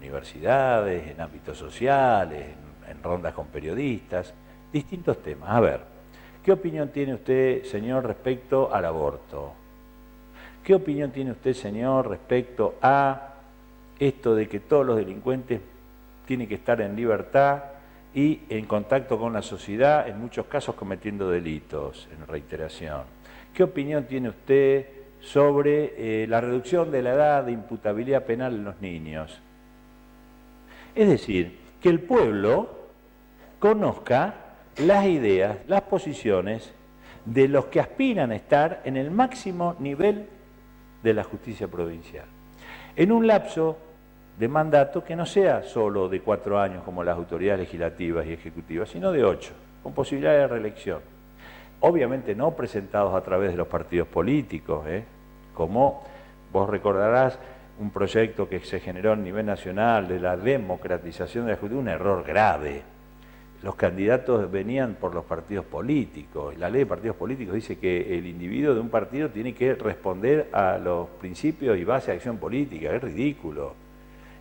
universidades, en ámbitos sociales, en rondas con periodistas, distintos temas. A ver, ¿qué opinión tiene usted, señor, respecto al aborto? ¿Qué opinión tiene usted, señor, respecto a esto de que todos los delincuentes tienen que estar en libertad y en contacto con la sociedad, en muchos casos cometiendo delitos, en reiteración? ¿Qué opinión tiene usted sobre la reducción de la edad de imputabilidad penal en los niños? Es decir, que el pueblo conozca las ideas, las posiciones de los que aspiran a estar en el máximo nivel de la justicia provincial, en un lapso de mandato que no sea solo de 4 años como las autoridades legislativas y ejecutivas, sino de 8, con posibilidad de reelección. Obviamente no presentados a través de los partidos políticos, como vos recordarás, un proyecto que se generó a nivel nacional de la democratización de la justicia, un error grave. Los candidatos venían por los partidos políticos, y la ley de partidos políticos dice que el individuo de un partido tiene que responder a los principios y base de acción política. Es ridículo.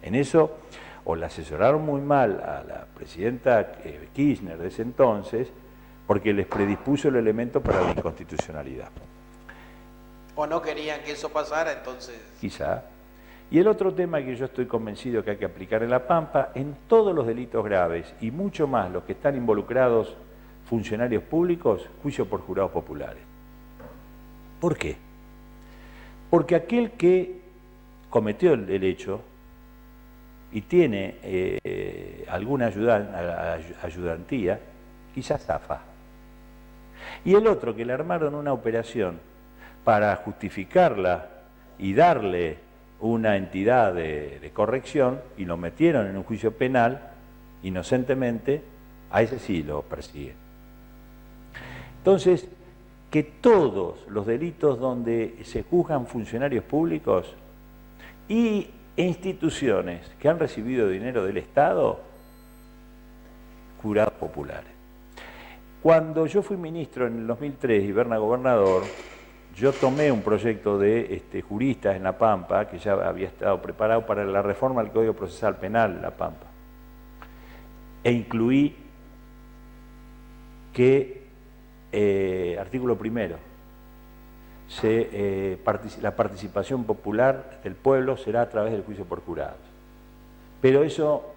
En eso, o la asesoraron muy mal a la presidenta Kirchner de ese entonces, porque les predispuso el elemento para la inconstitucionalidad. O no querían que eso pasara, entonces... Quizá. Y el otro tema que yo estoy convencido que hay que aplicar en La Pampa, en todos los delitos graves, y mucho más los que están involucrados funcionarios públicos, juicio por jurados populares. ¿Por qué? Porque aquel que cometió el hecho y tiene alguna ayudantía, quizás zafa. Y el otro que le armaron una operación para justificarla y darle una entidad de corrección y lo metieron en un juicio penal, inocentemente, a ese sí lo persiguen. Entonces, que todos los delitos donde se juzgan funcionarios públicos y instituciones que han recibido dinero del Estado, jurados populares. Cuando yo fui ministro en el 2003 y Berna gobernador, yo tomé un proyecto de juristas en La Pampa, que ya había estado preparado para la reforma del Código Procesal Penal en La Pampa, e incluí que, artículo primero, la participación popular del pueblo será a través del juicio por jurados. Pero eso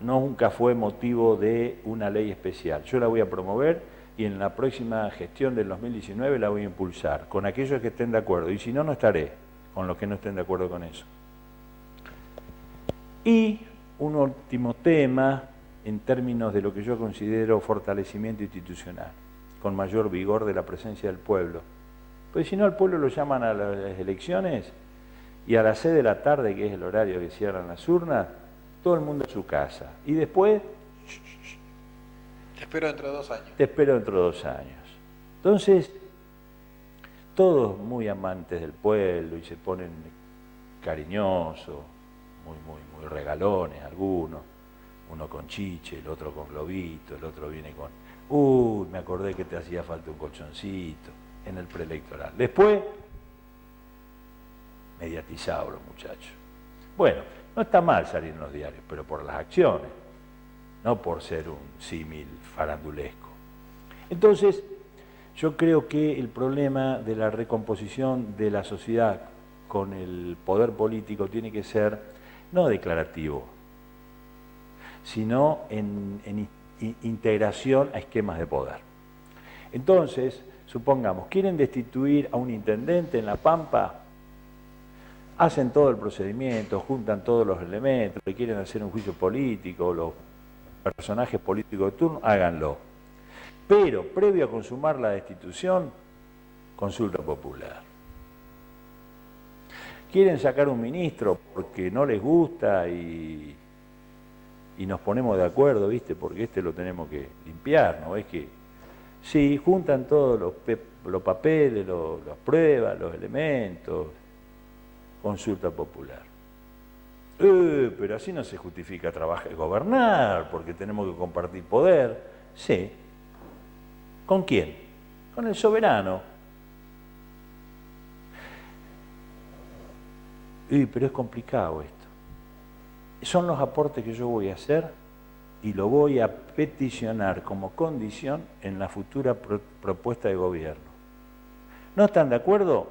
nunca fue motivo de una ley especial. Yo la voy a promover y en la próxima gestión del 2019 la voy a impulsar, con aquellos que estén de acuerdo, y si no, no estaré con los que no estén de acuerdo con eso. Y un último tema, en términos de lo que yo considero fortalecimiento institucional, con mayor vigor de la presencia del pueblo. Pues si no, al pueblo lo llaman a las elecciones y a las 6 de la tarde, que es el horario que cierran las urnas, todo el mundo a su casa. Y después... Te espero dentro de 2 años. Te espero dentro de 2 años. Entonces, todos muy amantes del pueblo y se ponen cariñosos, muy regalones algunos, uno con chiche, el otro con globito, el otro viene con, uy, me acordé que te hacía falta un colchoncito, en el preelectoral. Después, mediatizado los muchachos. Bueno, no está mal salir en los diarios, pero por las acciones, no por ser un símil farandulesco. Entonces, yo creo que el problema de la recomposición de la sociedad con el poder político tiene que ser no declarativo, sino en integración a esquemas de poder. Entonces, supongamos, quieren destituir a un intendente en La Pampa, hacen todo el procedimiento, juntan todos los elementos, le quieren hacer un juicio político, los personajes políticos de turno, háganlo. Pero, previo a consumar la destitución, consulta popular. Quieren sacar un ministro porque no les gusta y nos ponemos de acuerdo, ¿viste? Porque lo tenemos que limpiar, ¿no? Es que, sí, juntan todos los papeles, las pruebas, los elementos, consulta popular. Pero así no se justifica trabajar y gobernar, porque tenemos que compartir poder. Sí. ¿Con quién? Con el soberano. Pero es complicado esto. son los aportes que yo voy a hacer y lo voy a peticionar como condición en la futura propuesta de gobierno. ¿No están de acuerdo?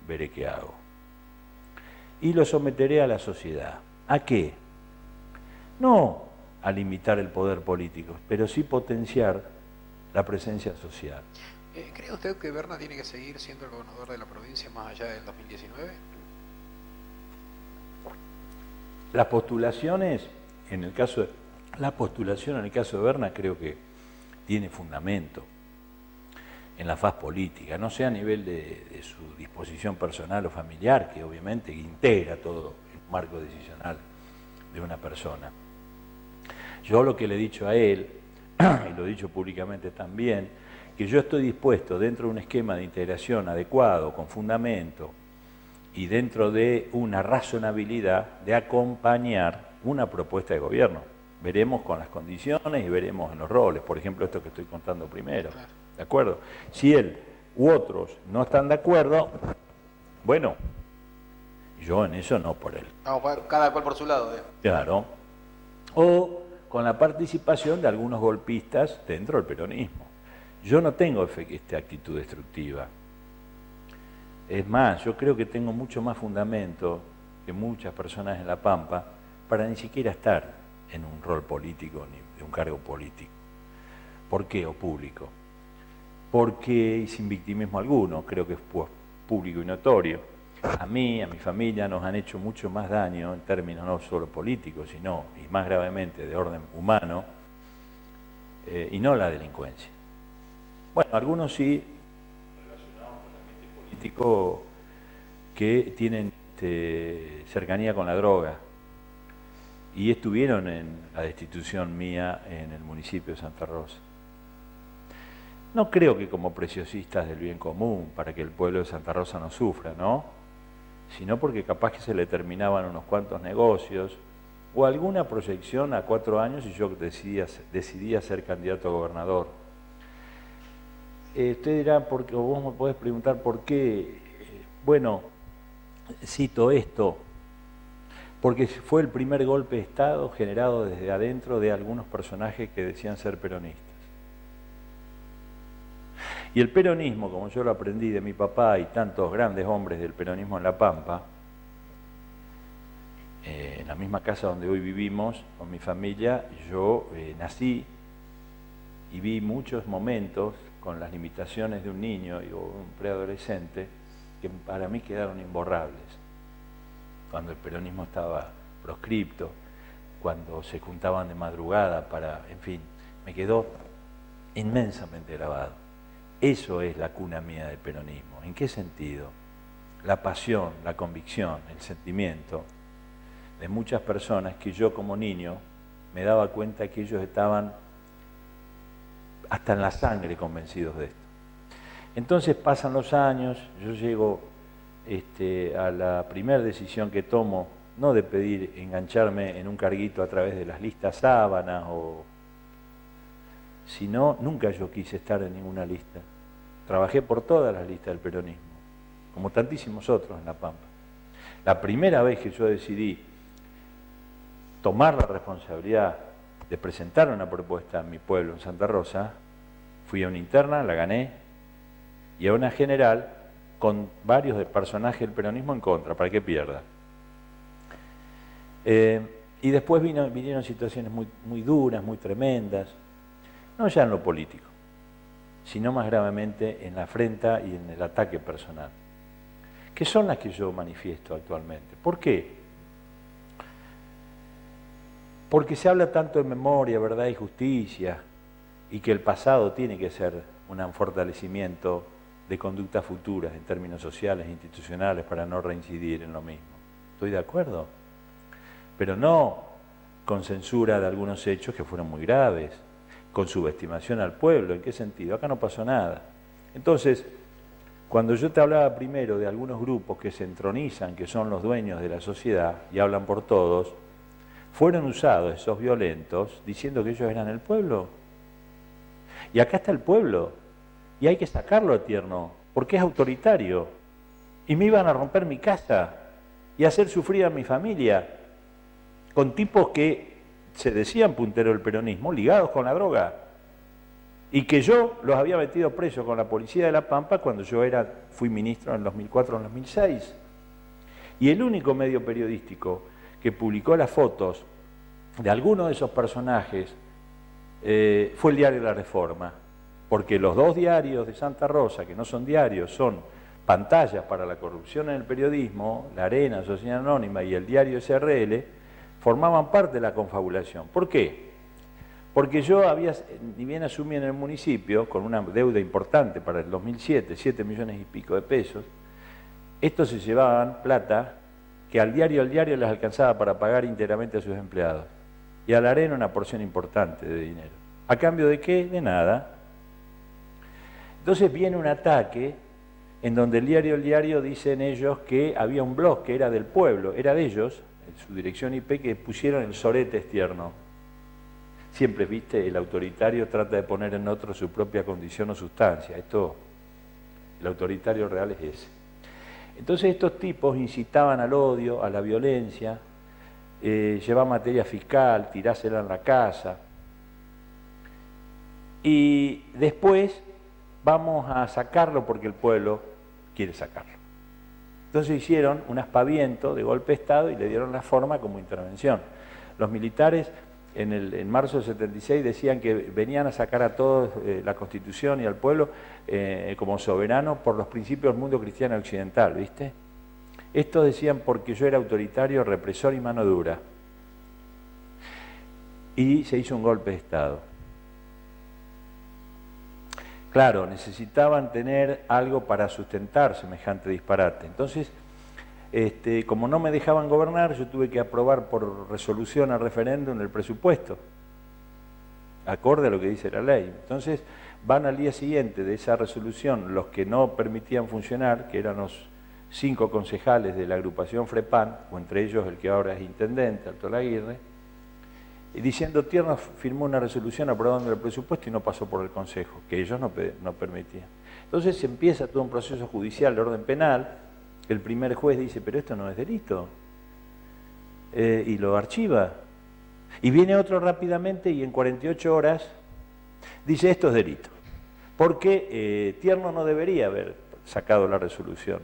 Veré qué hago. Y lo someteré a la sociedad. ¿A qué? No a limitar el poder político, pero sí potenciar la presencia social. ¿Cree usted que Berna tiene que seguir siendo el gobernador de la provincia más allá del 2019? Las postulaciones, en el caso de Berna creo que tiene fundamento en la faz política, no sea a nivel de su disposición personal o familiar, que obviamente integra todo el marco decisional de una persona. Yo lo que le he dicho a él, y lo he dicho públicamente también, que yo estoy dispuesto dentro de un esquema de integración adecuado, con fundamento, y dentro de una razonabilidad de acompañar una propuesta de gobierno. Veremos con las condiciones y veremos en los roles, por ejemplo, esto que estoy contando primero, ¿de acuerdo? Si él u otros no están de acuerdo, bueno, yo en eso no por él. No, cada cual por su lado. Claro. O con la participación de algunos golpistas dentro del peronismo. Yo no tengo actitud destructiva. Es más, yo creo que tengo mucho más fundamento que muchas personas en La Pampa para ni siquiera estar en un rol político ni de un cargo político. ¿Por qué? O público. Porque, y sin victimismo alguno, creo que es público y notorio, a mí, a mi familia nos han hecho mucho más daño en términos no solo políticos, sino, y más gravemente, de orden humano, y no la delincuencia. Bueno, algunos sí, relacionados con el ambiente político, que tienen cercanía con la droga, y estuvieron en la destitución mía en el municipio de Santa Rosa. No creo que como preciosistas del bien común, para que el pueblo de Santa Rosa no sufra, ¿no? Sino porque capaz que se le terminaban unos cuantos negocios, o alguna proyección a 4 años y yo decidí ser candidato a gobernador. Usted dirá, o vos me podés preguntar por qué. Bueno, cito esto, porque fue el primer golpe de Estado generado desde adentro de algunos personajes que decían ser peronistas. Y el peronismo, como yo lo aprendí de mi papá y tantos grandes hombres del peronismo en La Pampa, en la misma casa donde hoy vivimos, con mi familia, yo nací y vi muchos momentos con las limitaciones de un niño o un preadolescente que para mí quedaron imborrables. Cuando el peronismo estaba proscripto, cuando se juntaban de madrugada para, en fin, me quedó inmensamente grabado. Eso es la cuna mía del peronismo. ¿En qué sentido? La pasión, la convicción, el sentimiento de muchas personas que yo como niño me daba cuenta que ellos estaban hasta en la sangre convencidos de esto. Entonces pasan los años, yo llego a la primera decisión que tomo, no de pedir engancharme en un carguito a través de las listas sábanas, sino nunca yo quise estar en ninguna lista. Trabajé por todas las listas del peronismo, como tantísimos otros en La Pampa. La primera vez que yo decidí tomar la responsabilidad de presentar una propuesta a mi pueblo en Santa Rosa, fui a una interna, la gané, y a una general con varios personajes del peronismo en contra, para que pierda. Y después vinieron situaciones muy duras, muy tremendas, no ya en lo político, sino más gravemente en la afrenta y en el ataque personal, que son las que yo manifiesto actualmente. ¿Por qué? Porque se habla tanto de memoria, verdad y justicia, y que el pasado tiene que ser un fortalecimiento de conductas futuras en términos sociales e institucionales para no reincidir en lo mismo. ¿Estoy de acuerdo? Pero no con censura de algunos hechos que fueron muy graves, con subestimación al pueblo. ¿En qué sentido? Acá no pasó nada. Entonces, cuando yo te hablaba primero de algunos grupos que se entronizan, que son los dueños de la sociedad y hablan por todos, fueron usados esos violentos diciendo que ellos eran el pueblo. Y acá está el pueblo, y hay que sacarlo a tierno, porque es autoritario. Y me iban a romper mi casa y hacer sufrir a mi familia. con tipos que se decían punteros del peronismo, ligados con la droga, y que yo los había metido presos con la policía de La Pampa cuando yo fui ministro en el 2004 o en el 2006. Y el único medio periodístico que publicó las fotos de algunos de esos personajes fue el diario La Reforma, porque los dos diarios de Santa Rosa, que no son diarios, son pantallas para la corrupción en el periodismo, La Arena, Sociedad Anónima y el diario SRL, formaban parte de la confabulación. ¿Por qué? Porque yo ni bien asumí en el municipio, con una deuda importante para el 2007, 7 millones y pico de pesos, estos se llevaban plata que al diario les alcanzaba para pagar íntegramente a sus empleados. Y a La Arena una porción importante de dinero. ¿A cambio de qué? De nada. Entonces viene un ataque en donde el diario dicen ellos que había un blog que era del pueblo, era de ellos, en su dirección IP, que pusieron el sorete tierno. Siempre, viste, el autoritario trata de poner en otro su propia condición o sustancia. El autoritario real es ese. Entonces estos tipos incitaban al odio, a la violencia, llevar materia fiscal, tirásela en la casa. Y después vamos a sacarlo porque el pueblo quiere sacarlo. Entonces hicieron un aspaviento de golpe de Estado y le dieron la forma como intervención. Los militares en marzo del 76 decían que venían a sacar a todos la Constitución y al pueblo como soberano por los principios del mundo cristiano occidental, ¿viste? Estos decían porque yo era autoritario, represor y mano dura. Y se hizo un golpe de Estado. Claro, necesitaban tener algo para sustentar semejante disparate. Entonces, como no me dejaban gobernar, yo tuve que aprobar por resolución al referéndum el presupuesto, acorde a lo que dice la ley. Entonces, van al día siguiente de esa resolución los que no permitían funcionar, que eran los 5 concejales de la agrupación FREPAN, o entre ellos el que ahora es intendente, Alto Laguirre, y diciendo Tierno firmó una resolución aprobando el presupuesto y no pasó por el Consejo, que ellos no permitían. Entonces empieza todo un proceso judicial de orden penal. El primer juez dice, pero esto no es delito, y lo archiva. Y viene otro rápidamente y en 48 horas dice, esto es delito, porque Tierno no debería haber sacado la resolución.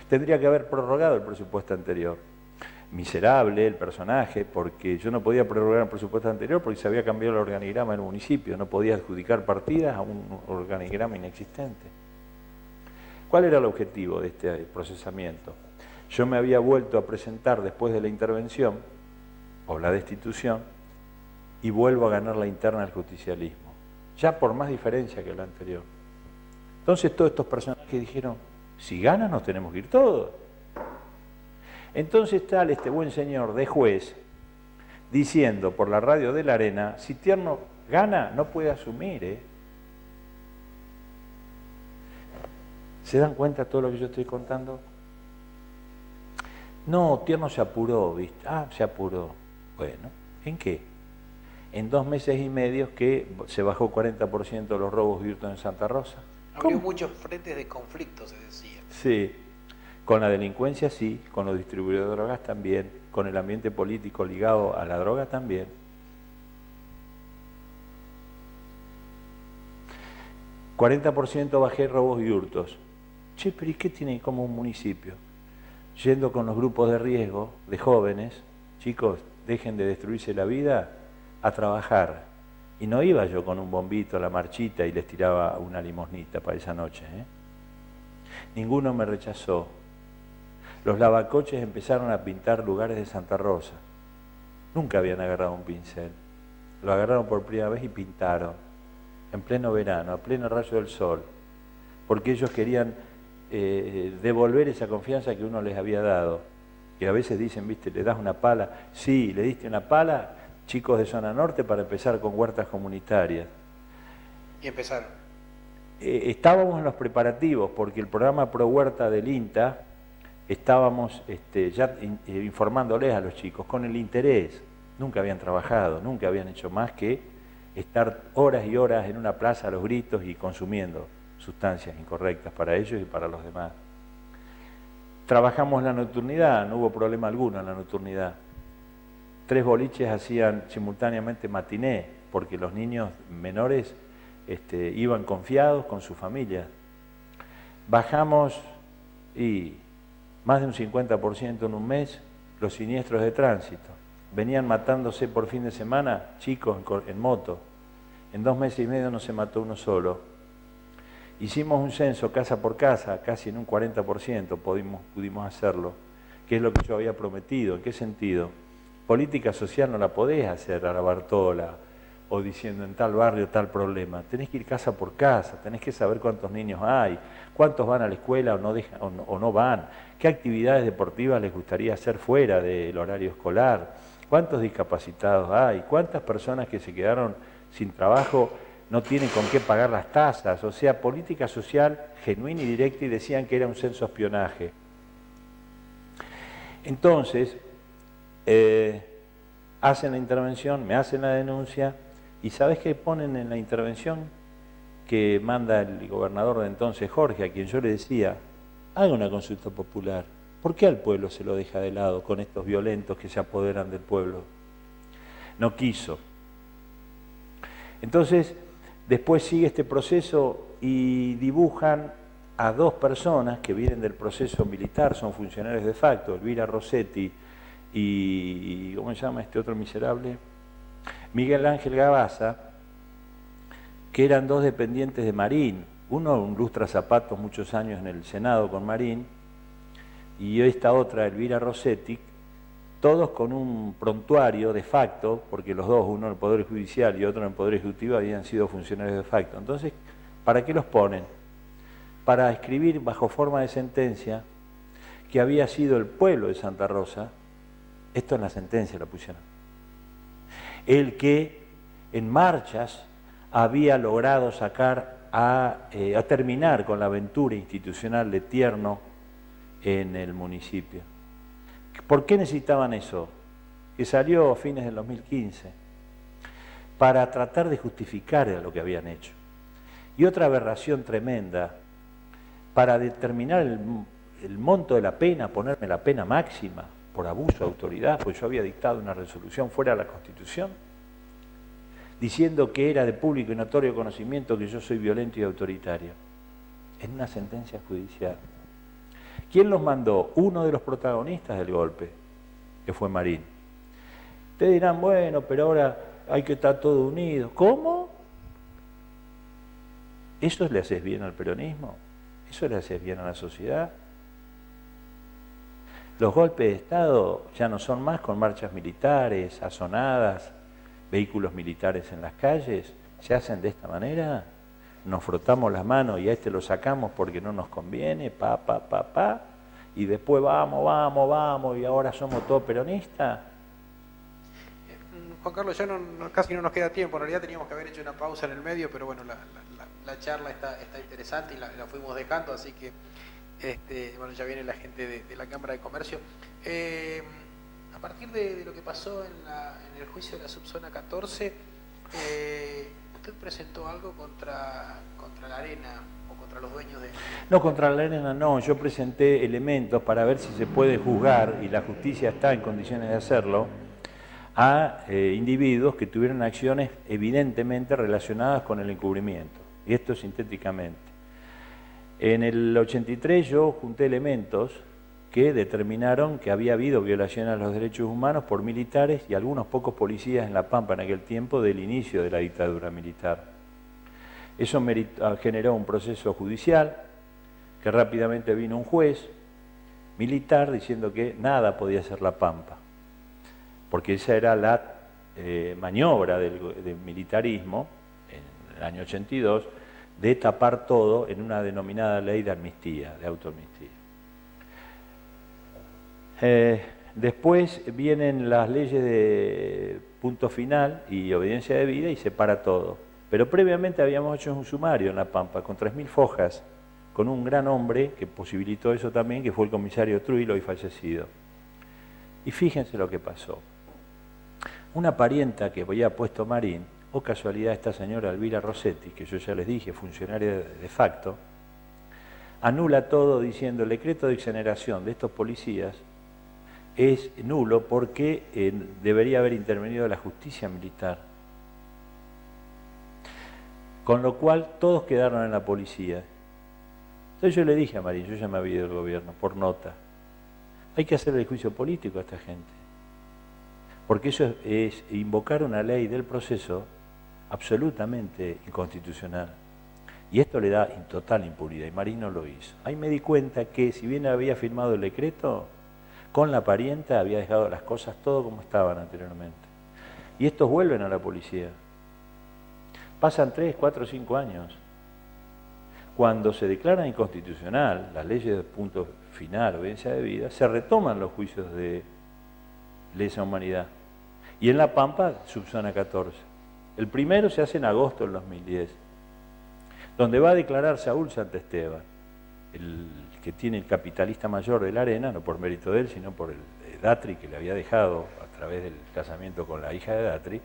Tendría que haber prorrogado el presupuesto anterior. Miserable el personaje, porque yo no podía prorrogar el presupuesto anterior porque se había cambiado el organigrama del municipio, no podía adjudicar partidas a un organigrama inexistente. ¿Cuál era el objetivo de este procesamiento? Yo me había vuelto a presentar después de la intervención, o la destitución, y vuelvo a ganar la interna del justicialismo, ya por más diferencia que la anterior. Entonces todos estos personajes dijeron, si ganan nos tenemos que ir todos. Entonces está este buen señor de juez diciendo por la radio de La Arena, si Tierno gana no puede asumir. ¿Se dan cuenta de todo lo que yo estoy contando? No, Tierno se apuró, ¿viste? Ah, se apuró. Bueno, ¿en qué? En 2 meses y medio que se bajó 40% de los robos y hurtos en Santa Rosa. Abrió muchos frentes de conflicto, se decía. Sí, con la delincuencia sí, con los distribuidores de drogas también, con el ambiente político ligado a la droga también. ...40% bajé robos y hurtos. Che, pero ¿y qué tiene como un municipio? Yendo con los grupos de riesgo, de jóvenes, chicos, dejen de destruirse la vida, a trabajar. Y no iba yo con un bombito a la marchita y les tiraba una limosnita para esa noche. Ninguno me rechazó. Los lavacoches empezaron a pintar lugares de Santa Rosa. Nunca habían agarrado un pincel. Lo agarraron por primera vez y pintaron. En pleno verano, a pleno rayo del sol. Porque ellos querían devolver esa confianza que uno les había dado. Que a veces dicen, viste, le das una pala. Sí, le diste una pala, chicos de zona norte, para empezar con huertas comunitarias. Y empezaron. Estábamos en los preparativos, porque el programa Pro Huerta del INTA, estábamos ya informándoles a los chicos con el interés. Nunca habían trabajado, nunca habían hecho más que estar horas y horas en una plaza a los gritos y consumiendo sustancias incorrectas para ellos y para los demás. Trabajamos la nocturnidad, no hubo problema alguno en la nocturnidad. 3 boliches hacían simultáneamente matiné, porque los niños menores iban confiados con su familia. Bajamos y más de un 50% en un mes los siniestros de tránsito. Venían matándose por fin de semana chicos en moto. En 2 meses y medio no se mató uno solo. Hicimos un censo casa por casa, casi en un 40% pudimos hacerlo, que es lo que yo había prometido. ¿En qué sentido? Política social no la podés hacer a la Bartola o diciendo en tal barrio tal problema. Tenés que ir casa por casa, tenés que saber cuántos niños hay, cuántos van a la escuela o no van, qué actividades deportivas les gustaría hacer fuera del horario escolar, cuántos discapacitados hay, cuántas personas que se quedaron sin trabajo no tienen con qué pagar las tasas. O sea, política social genuina y directa, y decían que era un censo espionaje. Entonces, hacen la intervención, me hacen la denuncia, y ¿sabés qué ponen en la intervención? Que manda el gobernador de entonces, Jorge, a quien yo le decía, haga una consulta popular. ¿Por qué al pueblo se lo deja de lado con estos violentos que se apoderan del pueblo? No quiso. Entonces, después sigue este proceso y dibujan a 2 personas que vienen del proceso militar, son funcionarios de facto, Elvira Rossetti y ¿cómo se llama este otro miserable? Miguel Ángel Gabaza, que eran 2 dependientes de Marín. Uno un lustrazapatos muchos años en el Senado con Marín, y esta otra, Elvira Rossetti, todos con un prontuario de facto, porque los 2, uno en el Poder Judicial y otro en el Poder Ejecutivo, habían sido funcionarios de facto. Entonces, ¿para qué los ponen? Para escribir bajo forma de sentencia que había sido el pueblo de Santa Rosa, esto en la sentencia lo pusieron, el que en marchas había logrado sacar a terminar con la aventura institucional de Tierno en el municipio. ¿Por qué necesitaban eso? Que salió a fines del 2015, para tratar de justificar lo que habían hecho. Y otra aberración tremenda, para determinar el monto de la pena, ponerme la pena máxima por abuso de autoridad, pues yo había dictado una resolución fuera de la Constitución, diciendo que era de público y notorio conocimiento que yo soy violento y autoritario, en una sentencia judicial. ¿Quién los mandó? Uno de los protagonistas del golpe, que fue Marín. Ustedes dirán, bueno, pero ahora hay que estar todo unido. ¿Cómo? ¿Eso le haces bien al peronismo? ¿Eso le haces bien a la sociedad? Los golpes de Estado ya no son más con marchas militares, azonadas, vehículos militares en las calles. ¿Se hacen de esta manera? Nos frotamos las manos y a este lo sacamos porque no nos conviene, y después vamos, y ahora somos todos peronistas. Juan Carlos, ya casi no nos queda tiempo. En realidad teníamos que haber hecho una pausa en el medio, pero bueno, la charla está interesante y la fuimos dejando, así que bueno, ya viene la gente de la Cámara de Comercio. A partir de lo que pasó en el juicio de la subzona 14, ¿usted presentó algo contra la Arena o contra los dueños de...? No, contra la Arena no. Yo presenté elementos para ver si se puede juzgar, y la justicia está en condiciones de hacerlo, a individuos que tuvieron acciones evidentemente relacionadas con el encubrimiento. Y esto sintéticamente. En el 83 yo junté elementos que determinaron que había habido violaciones a los derechos humanos por militares y algunos pocos policías en La Pampa en aquel tiempo del inicio de la dictadura militar. Eso generó un proceso judicial, que rápidamente vino un juez militar diciendo que nada podía hacer La Pampa, porque esa era la maniobra del militarismo en el año 82, de tapar todo en una denominada ley de amnistía, de autoamnistía. Después vienen las leyes de punto final y obediencia debida y se para todo. Pero previamente habíamos hecho un sumario en La Pampa con 3.000 fojas, con un gran hombre que posibilitó eso también, que fue el comisario Truilo, hoy fallecido. Y fíjense lo que pasó. Una parienta que había puesto Marín, o casualidad esta señora Elvira Rossetti, que yo ya les dije, funcionaria de facto, anula todo diciendo el decreto de exoneración de estos policías es nulo porque debería haber intervenido la justicia militar. Con lo cual todos quedaron en la policía. Entonces yo le dije a Marín, yo ya me había ido del gobierno, por nota, hay que hacerle el juicio político a esta gente. Porque eso es invocar una ley del proceso absolutamente inconstitucional. Y esto le da total impunidad, y Marín no lo hizo. Ahí me di cuenta que si bien había firmado el decreto, con la parienta había dejado las cosas todo como estaban anteriormente. Y estos vuelven a la policía. Pasan 3, 4, 5 años. Cuando se declara inconstitucional las leyes de punto final, obediencia de vida, se retoman los juicios de lesa humanidad. Y en La Pampa, subzona 14. El primero se hace en agosto del 2010, donde va a declarar Saúl Santesteban, el que tiene el capitalista mayor de la arena, no por mérito de él, sino por el Datri que le había dejado a través del casamiento con la hija de Datri,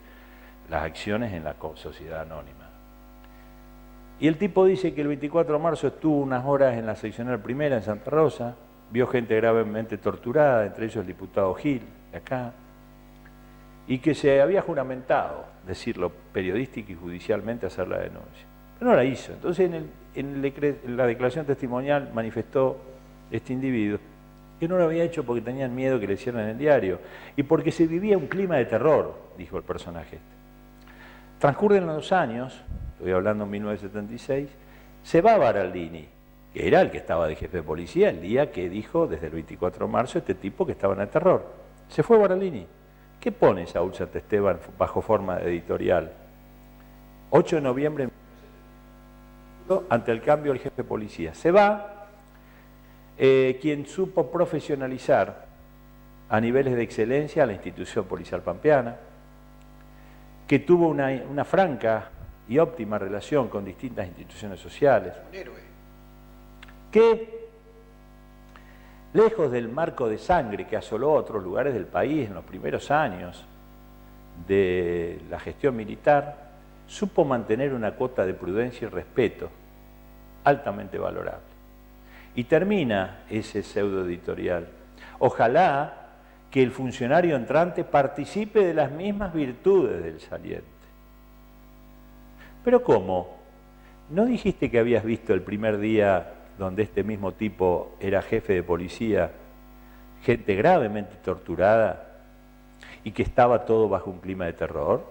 las acciones en la sociedad anónima. Y el tipo dice que el 24 de marzo estuvo unas horas en la seccional primera en Santa Rosa, vio gente gravemente torturada, entre ellos el diputado Gil, de acá, y que se había juramentado decirlo periodística y judicialmente, hacer la denuncia. Pero no la hizo. Entonces en la declaración testimonial manifestó este individuo que no lo había hecho porque tenían miedo que le hicieran en el diario y porque se vivía un clima de terror, dijo el personaje este. Transcurren los años, estoy hablando en 1976, se va Baraldini, que era el que estaba de jefe de policía el día que dijo desde el 24 de marzo este tipo que estaba en el terror. Se fue Baraldini. ¿Qué pone Saúl Santesteban bajo forma editorial? 8 de noviembre ante el cambio del jefe de policía. Se va quien supo profesionalizar a niveles de excelencia a la institución policial pampeana, que tuvo una franca y óptima relación con distintas instituciones sociales. Un héroe. Que, lejos del marco de sangre que asoló otros lugares del país en los primeros años de la gestión militar, supo mantener una cuota de prudencia y respeto altamente valorable. Y termina ese pseudo editorial. Ojalá que el funcionario entrante participe de las mismas virtudes del saliente. ¿Pero cómo? ¿No dijiste que habías visto el primer día donde este mismo tipo era jefe de policía, gente gravemente torturada y que estaba todo bajo un clima de terror?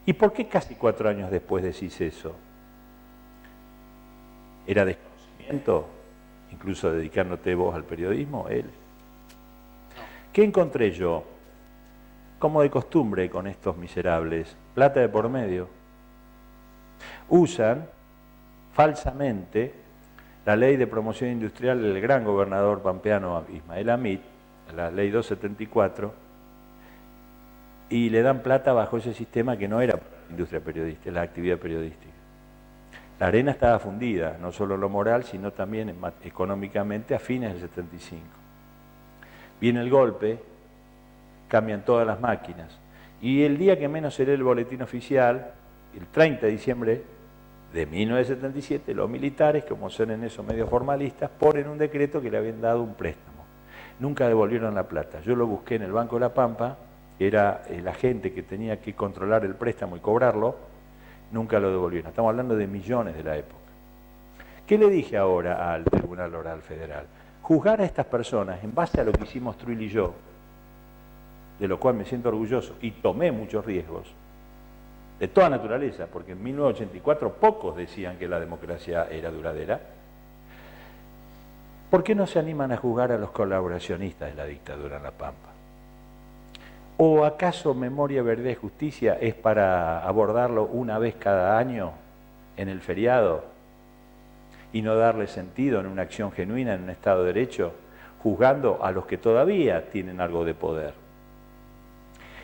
¿Y por qué casi 4 años después decís eso? ¿Era desconocimiento? Incluso dedicándote vos al periodismo, él. ¿Qué encontré yo? Como de costumbre con estos miserables, plata de por medio. Usan falsamente la ley de promoción industrial del gran gobernador pampeano Ismael Amit, la ley 274, y le dan plata bajo ese sistema que no era la industria periodística, la actividad periodística. La arena estaba fundida, no solo en lo moral, sino también económicamente a fines del 75. Viene el golpe, cambian todas las máquinas, y el día que menos se lee el boletín oficial, el 30 de diciembre de 1977, los militares, como son en eso medio formalistas, ponen un decreto que le habían dado un préstamo. Nunca devolvieron la plata. Yo lo busqué en el Banco de la Pampa, era el agente que tenía que controlar el préstamo y cobrarlo, nunca lo devolvieron. Estamos hablando de millones de la época. ¿Qué le dije ahora al Tribunal Oral Federal? Juzgar a estas personas en base a lo que hicimos Truil y yo, de lo cual me siento orgulloso y tomé muchos riesgos, de toda naturaleza, porque en 1984 pocos decían que la democracia era duradera. ¿Por qué no se animan a juzgar a los colaboracionistas de la dictadura en La Pampa? ¿O acaso Memoria, Verdad y Justicia es para abordarlo una vez cada año en el feriado y no darle sentido en una acción genuina en un Estado de Derecho, juzgando a los que todavía tienen algo de poder?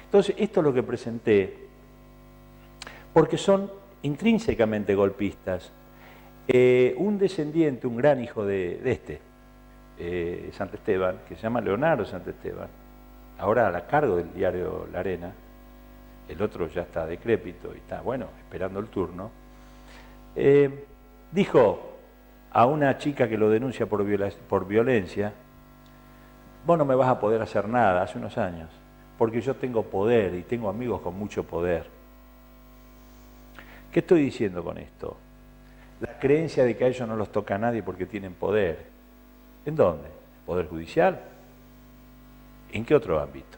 Entonces, esto es lo que presenté, porque son intrínsecamente golpistas. Un descendiente, un gran hijo de Santesteban, que se llama Leonardo Santesteban, ahora a cargo del diario La Arena, el otro ya está decrépito y está, bueno, esperando el turno, dijo a una chica que lo denuncia por violencia, vos no me vas a poder hacer nada, hace unos años, porque yo tengo poder y tengo amigos con mucho poder. ¿Qué estoy diciendo con esto? La creencia de que a ellos no los toca a nadie porque tienen poder. ¿En dónde? ¿Poder judicial? ¿En qué otro ámbito?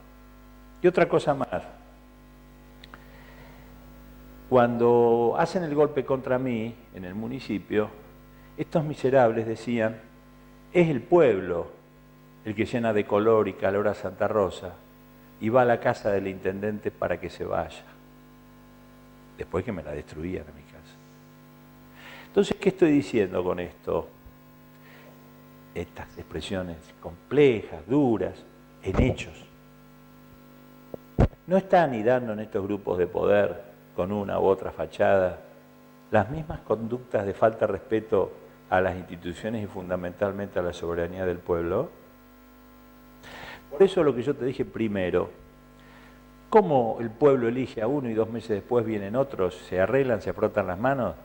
Y otra cosa más. Cuando hacen el golpe contra mí en el municipio, estos miserables decían, es el pueblo el que llena de color y calor a Santa Rosa y va a la casa del intendente para que se vaya. Después que me la destruían a mi casa. Entonces, ¿qué estoy diciendo con esto? Estas expresiones complejas, duras, en hechos. No están anidando en estos grupos de poder con una u otra fachada las mismas conductas de falta de respeto a las instituciones y fundamentalmente a la soberanía del pueblo. Por eso lo que yo te dije primero, ¿cómo el pueblo elige a uno y 2 meses después vienen otros, se arreglan, se frotan las manos,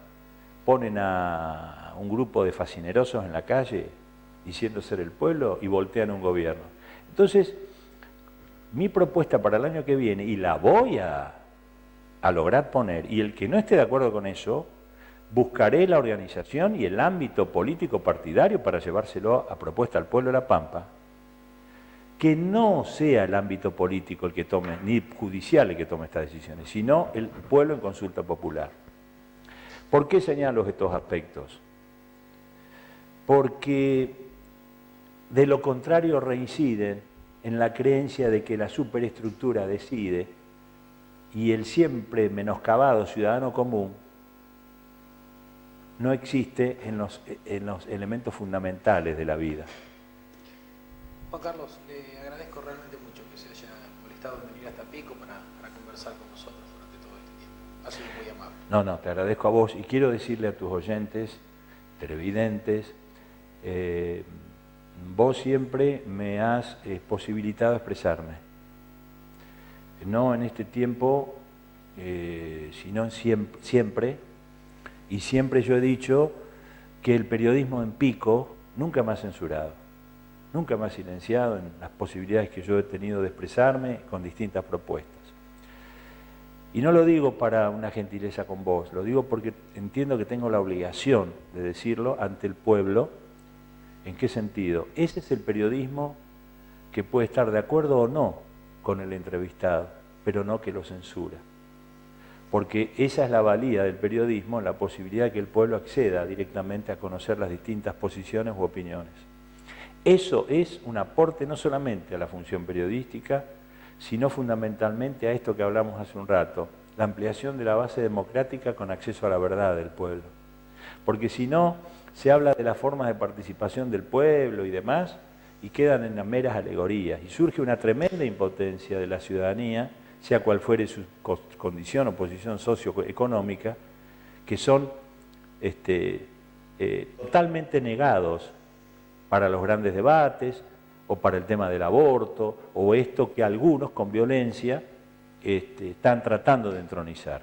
ponen a un grupo de fascinerosos en la calle diciendo ser el pueblo y voltean un gobierno? Entonces, mi propuesta para el año que viene, y la voy a lograr poner, y el que no esté de acuerdo con eso, buscaré la organización y el ámbito político partidario para llevárselo a propuesta al pueblo de La Pampa, que no sea el ámbito político el que tome, ni judicial el que tome estas decisiones, sino el pueblo en consulta popular. ¿Por qué señalo estos aspectos? Porque de lo contrario reinciden en la creencia de que la superestructura decide y el siempre menoscabado ciudadano común no existe en los elementos fundamentales de la vida. Juan Carlos, le agradezco realmente mucho que se haya molestado en venir hasta Pico para conversar con nosotros durante todo este tiempo. Ha sido muy amable. No, te agradezco a vos y quiero decirle a tus oyentes, televidentes, vos siempre me has posibilitado expresarme. No en este tiempo, sino siempre, y siempre yo he dicho que el periodismo en Pico nunca me ha censurado, nunca me ha silenciado en las posibilidades que yo he tenido de expresarme con distintas propuestas. Y no lo digo para una gentileza con vos, lo digo porque entiendo que tengo la obligación de decirlo ante el pueblo. ¿En qué sentido? Ese es el periodismo que puede estar de acuerdo o no con el entrevistado, pero no que lo censura. Porque esa es la valía del periodismo, la posibilidad de que el pueblo acceda directamente a conocer las distintas posiciones u opiniones. Eso es un aporte no solamente a la función periodística, sino fundamentalmente a esto que hablamos hace un rato, la ampliación de la base democrática con acceso a la verdad del pueblo. Porque si no, se habla de las formas de participación del pueblo y demás, y quedan en las meras alegorías, y surge una tremenda impotencia de la ciudadanía, sea cual fuere su condición o posición socioeconómica, que son totalmente negados para los grandes debates, o para el tema del aborto, o esto que algunos con violencia están tratando de entronizar.